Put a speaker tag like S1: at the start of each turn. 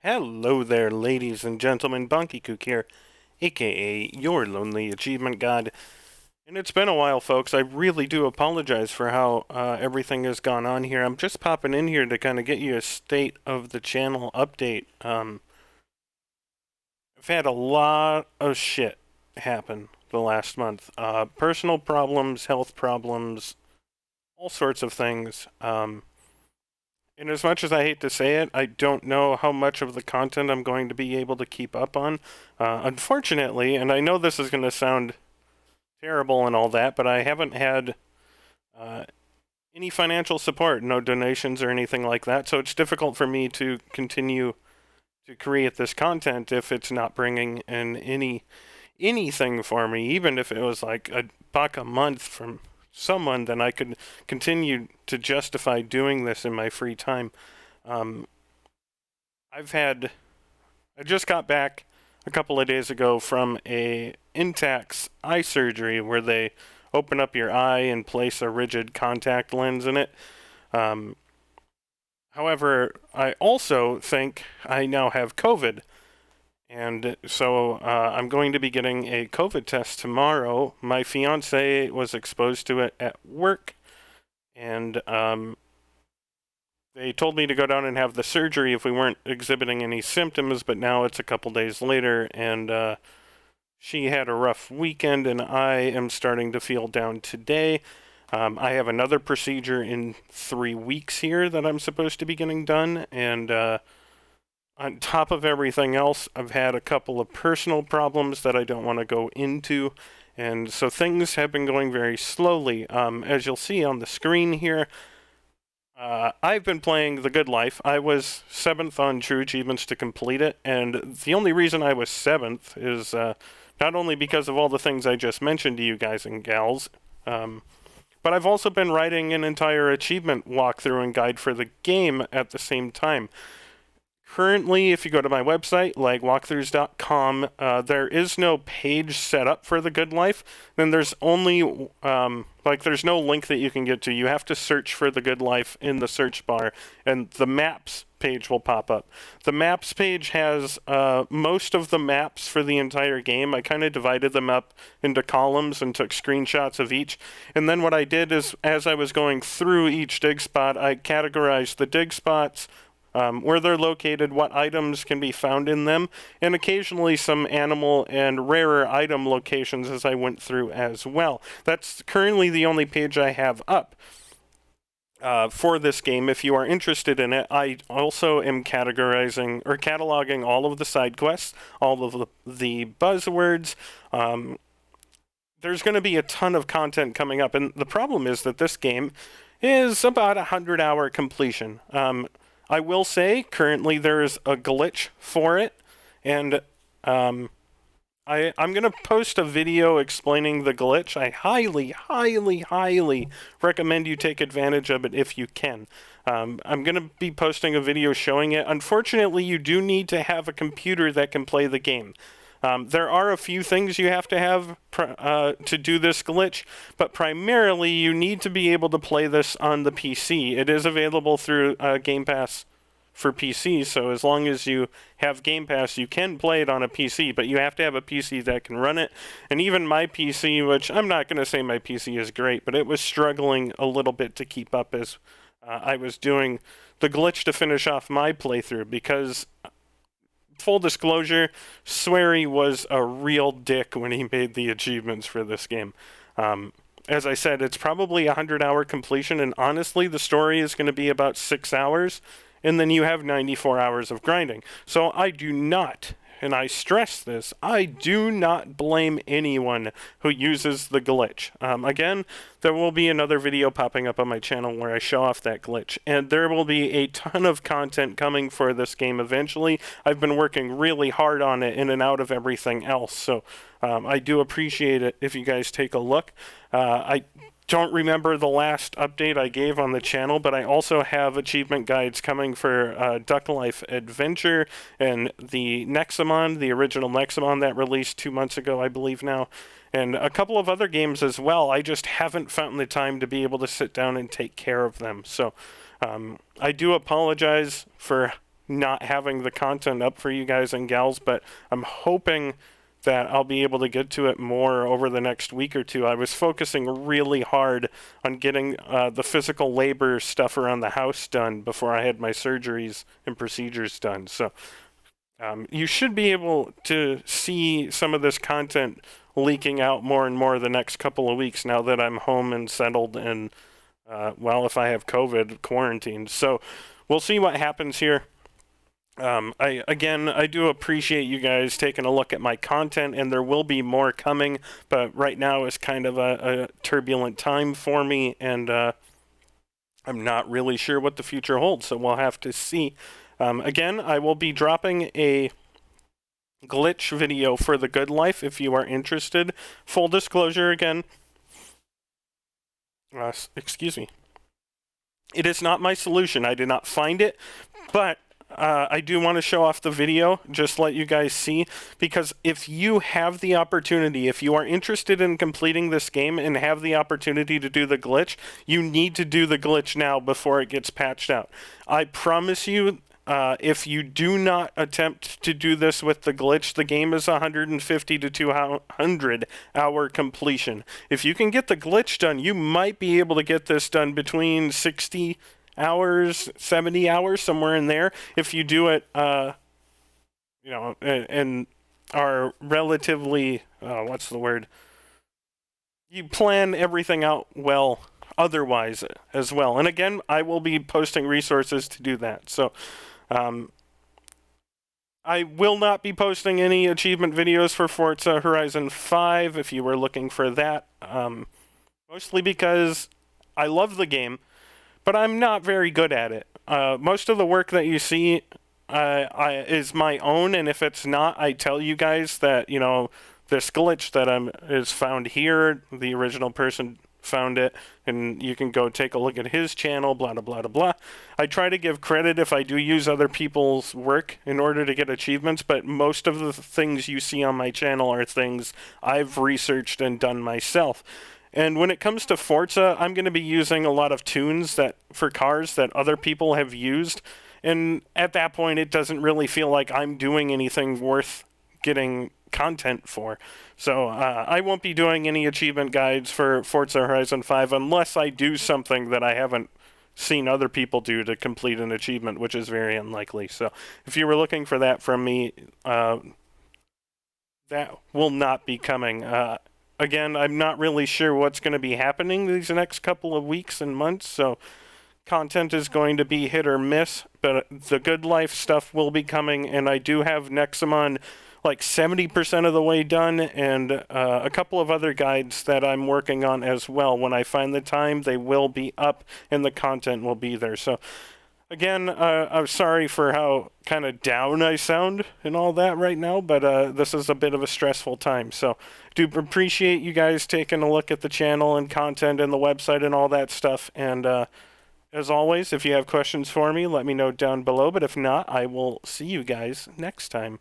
S1: Hello there, ladies and gentlemen. Bonkycook here, aka your Lonely Achievement God. And it's been a while, folks. I really do apologize for how everything has gone on here. I'm just popping in here to kind of get you a state of the channel update. I've had a lot of shit happen the last month. Personal problems, health problems, all sorts of things. And as much as I hate to say it, I don't know how much of the content I'm going to be able to keep up on. Unfortunately, and I know this is going to sound terrible and all that, but I haven't had uh, any financial support, no donations or anything like that, so it's difficult for me to continue to create this content if it's not bringing in anything for me, even if it was like $1 a month from someone, then I could continue to justify doing this in my free time. Um, I've had, I just got back a couple of days ago from a Intacs eye surgery where they open up your eye and place a rigid contact lens in it. Um, However, I also think I now have COVID. And so I'm going to be getting a COVID test tomorrow. My fiance was exposed to it at work, and they told me to go down and have the surgery if we weren't exhibiting any symptoms, but now it's a couple days later, and she had a rough weekend, and I am starting to feel down today. I have another procedure in 3 weeks here that I'm supposed to be getting done, and on top of everything else, I've had a couple of personal problems that I don't want to go into, and so things have been going very slowly. As you'll see on the screen here, I've been playing The Good Life. I was 7th on True Achievements to complete it, and the only reason I was 7th is not only because of all the things I just mentioned to you guys and gals, but I've also been writing an entire achievement walkthrough and guide for the game at the same time. Currently, if you go to my website, legwalkthroughs.com, there is no page set up for The Good Life. Then there's only, there's no link that you can get to. You have to search for The Good Life in the search bar, and the maps page will pop up. The maps page has most of the maps for the entire game. I kind of divided them up into columns and took screenshots of each. And then what I did is, as I was going through each dig spot, I categorized the dig spots, where they're located, what items can be found in them, and occasionally some animal and rarer item locations as I went through as well. That's currently the only page I have up for this game. If you are interested in it, I also am categorizing or cataloging all of the side quests, all of the buzzwords. There's going to be a ton of content coming up, and the problem is that this game is about 100-hour completion. I will say, currently there's a glitch for it, and I'm going to post a video explaining the glitch. I highly, highly, highly recommend you take advantage of it if you can. I'm going to be posting a video showing it. Unfortunately, you do need to have a computer that can play the game. There are a few things you have to have to do this glitch, but primarily you need to be able to play this on the PC. It is available through Game Pass for PC, so as long as you have Game Pass, you can play it on a PC, but you have to have a PC that can run it. And even my PC, which I'm not going to say my PC is great, but it was struggling a little bit to keep up as I was doing the glitch to finish off my playthrough, because full disclosure, Swery was a real dick when he made the achievements for this game. As I said, it's probably a 100-hour completion, and honestly, the story is going to be about 6 hours, and then you have 94 hours of grinding. So I do not, and I stress this, I do not blame anyone who uses the glitch. Again, there will be another video popping up on my channel where I show off that glitch, and there will be a ton of content coming for this game eventually. I've been working really hard on it in and out of everything else, so I do appreciate it if you guys take a look. I don't remember the last update I gave on the channel, but I also have achievement guides coming for Duck Life Adventure and the Nexamon, the original Nexamon that released 2 months ago, I believe now, and a couple of other games as well. I just haven't found the time to be able to sit down and take care of them. So I do apologize for not having the content up for you guys and gals, but I'm hoping that I'll be able to get to it more over the next week or two. I was focusing really hard on getting the physical labor stuff around the house done before I had my surgeries and procedures done. So you should be able to see some of this content leaking out more and more the next couple of weeks now that I'm home and settled and, well, if I have COVID, quarantined. So we'll see what happens here. I do appreciate you guys taking a look at my content, and there will be more coming, but right now is kind of a turbulent time for me, and I'm not really sure what the future holds, so we'll have to see. Again, I will be dropping a glitch video for The Good Life if you are interested. Full disclosure again. Excuse me. It is not my solution. I did not find it, but I do want to show off the video, just let you guys see, because if you have the opportunity, if you are interested in completing this game and have the opportunity to do the glitch, you need to do the glitch now before it gets patched out. I promise you, if you do not attempt to do this with the glitch, the game is 150 to 200 hour completion. If you can get the glitch done, you might be able to get this done between 60 hours, 70 hours, somewhere in there. If you do it, you know, and are relatively, what's the word? You plan everything out well otherwise as well. And again, I will be posting resources to do that. So, I will not be posting any achievement videos for Forza Horizon 5 if you were looking for that. Mostly because I love the game, but I'm not very good at it. Most of the work that you see is my own, and if it's not, I tell you guys that, you know, this glitch that is found here, the original person found it, and you can go take a look at his channel, blah, blah, blah, blah. I try to give credit if I do use other people's work in order to get achievements, but most of the things you see on my channel are things I've researched and done myself. And when it comes to Forza, I'm going to be using a lot of tunes for cars that other people have used, and at that point it doesn't really feel like I'm doing anything worth getting content for. So I won't be doing any achievement guides for Forza Horizon 5 unless I do something that I haven't seen other people do to complete an achievement, which is very unlikely. So if you were looking for that from me, that will not be coming. Again, I'm not really sure what's going to be happening these next couple of weeks and months, so content is going to be hit or miss, but the Good Life stuff will be coming, and I do have Nexamon like 70% of the way done, and a couple of other guides that I'm working on as well. When I find the time, they will be up, and the content will be there. So, again, I'm sorry for how kind of down I sound and all that right now, but this is a bit of a stressful time. So, do appreciate you guys taking a look at the channel and content and the website and all that stuff. And as always, if you have questions for me, let me know down below. But if not, I will see you guys next time.